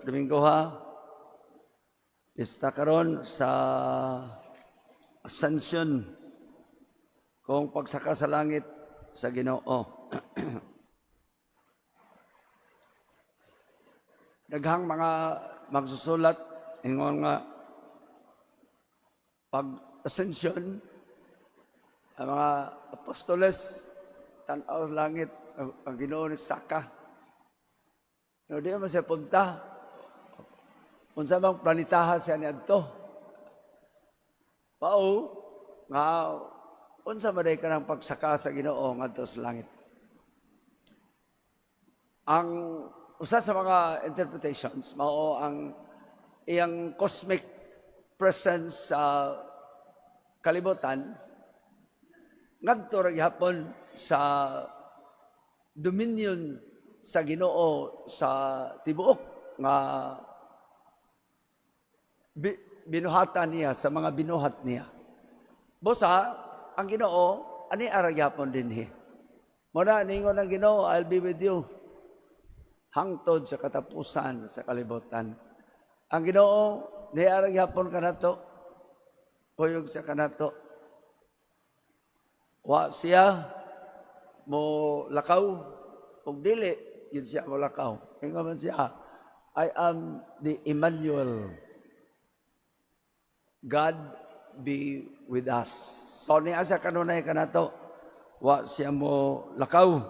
Domingo ha. Pista karon sa Ascension kung pagsaka sa langit sa Ginoo. Daghang mga magsusulat ingon nga pag-ascension ang mga apostoles tan-aw langit ang Ginoo ni saka. No, di man siya punta. Unsa bang planetaha siya niadto? Pao nga unsa man day kanang pagsaka sa Ginoo ngadto sa langit. Ang usa sa mga interpretations mao ang iyang cosmic presence sa kalibutan ngadto ra gihapon sa dominion sa Ginoo sa tibuok nga binuhatan niya sa mga binuhat niya. Busa ang Ginoo ani ara gyapon dinhi. Muna ningon ang Ginoo, I'll be with you hangtod sa katapusan sa kalibutan. Ang Ginoo ni ara gyapon kanato kuyog sa kanato. Wa siya mo lakaw ug dili yun siya mo lakaw. Ingon man siya, I am the Emmanuel. God be with us. So niya sa kanunay kanato, wa siya mo lakaw.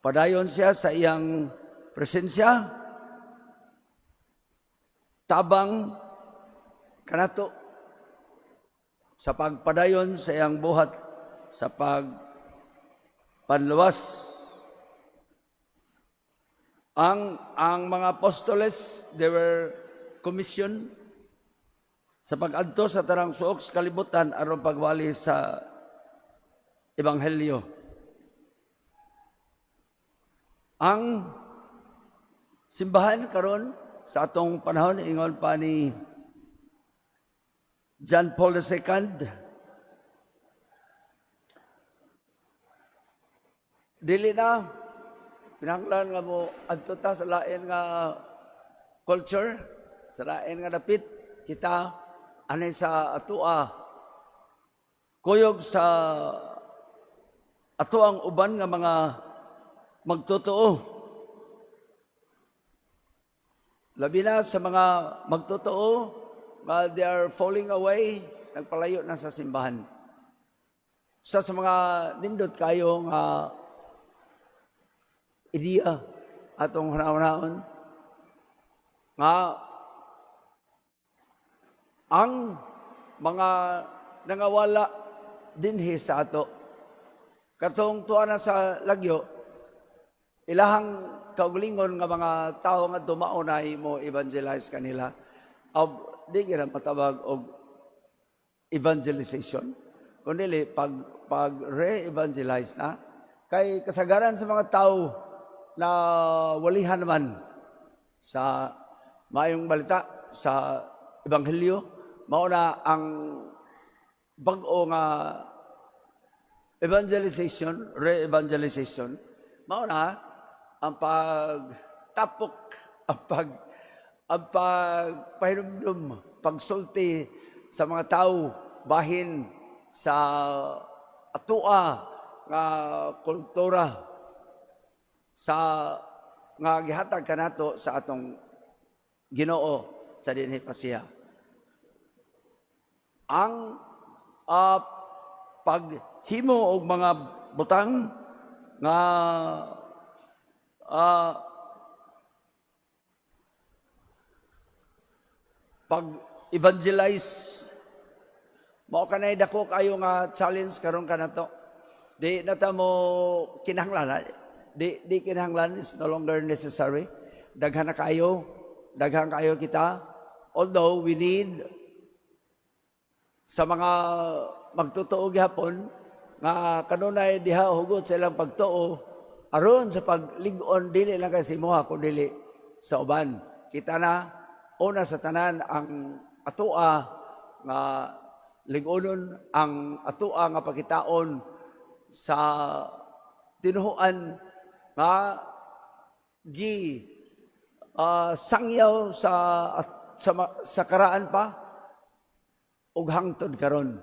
Padayon siya sa iyang presensya, tabang kanato sa pagpadayon sa iyang buhat sa pagpanluwas. Ang mga apostoles, they were commissioned sa pag-adto sa tarang suok sa kalibutan aron pagwali sa ebanghelyo. Ang simbahan karon sa atong panahon ingon pa ni John Paul II, dili na pinanglan nga mo adto ta sa lain nga culture, sa lain nga dapit kita anay sa atua kuyog sa atuang uban nga mga magtotoo. Labi na sa mga magtotoo nga they are falling away, nagpalayo na sa simbahan. Sa mga nindot kayo nga ideya atong hunahon nga ang mga nangawala dinhi sa ato katong tuwa na sa lagyo ilahang kaugalingon nga mga tao nga tumaunay mo evangelize kanila di gyud patabag og evangelization kundi pag re-evangelize na kay kasagaran sa mga tao na walihan naman sa maayong balita sa ebanghelyo mao na ang bag-o nga evangelization, re-evangelization mao na ang pagtapok, ang pagpahinumdum, pagsulti sa mga tao bahin sa atua nga kultura sa nga gihatag kanato sa atong Ginoo sa dinhi pasiya. Ang paghimo og mga butang nga pag-evangelize mao kanay dako kayo nga challenge karon kanato. Di nata mo kinahanglan, di kinahanglan, is no longer necessary. Daghan kayo kita. Although we need sa mga magtotoo gihapon nga kanunay diha hugot sa ilang pagtuo aron sa paglig-on dili lang kay simuha kun dili sa uban. Kita na una sa tanan ang atua nga lig-onon ang atua nga pagkitaon sa tinuhuan nga sangyaw sa karaan pa ug hangtod karon.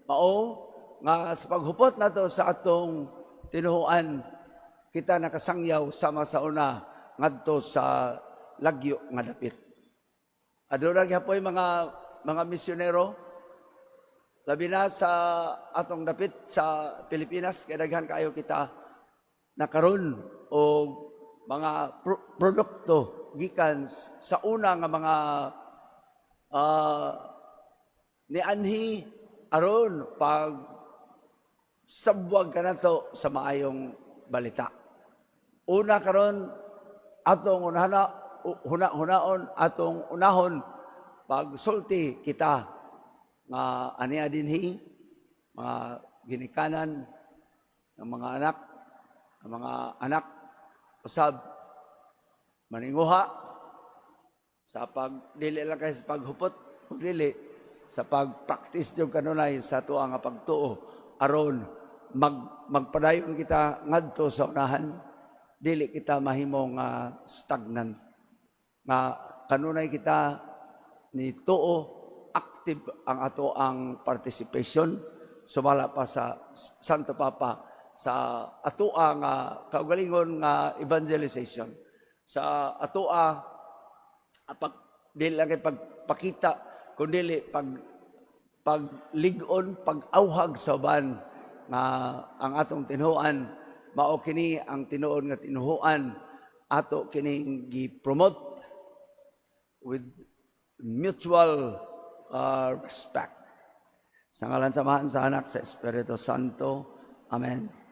Mao nga sa paghupot nato sa atong tinuhuan, kita nakasangyaw sama sa una ngadto sa lagyo nga dapit. Aduna gyapon mga misyonero labi na sa atong dapit sa Pilipinas, kay daghan kaayo kita nakaron og mga produkto gikan sa una nga mga nianhi aron pag sabwag ka nato sa maayong balita. Una karon atong hunaon atong unahon pagsulti kita nga ania dinhi mga ginikanan ng mga anak usab maninguha sa dili lang kay sa paghupot ug dili sa pag-practice jud kanunay sa tuwa nga pagtuo aron magpadayon kita ngadto sa unahan, dili kita mahimong stagnant nga kanunay kita ni tuo active ang ato ang participation sumala pa sa Santo Papa sa atoa nga kaugalingon nga evangelization, sa atoa dili lang kay pagpakita kundi pagligon, pag-awhag sa uban nga ang atong tinuhuan mao kini ang tinuod nga tinuhuan ato kining gi-promote with mutual respect. Sa ngalan sa Ama, sa Anak, sa Espiritu Santo. Amen.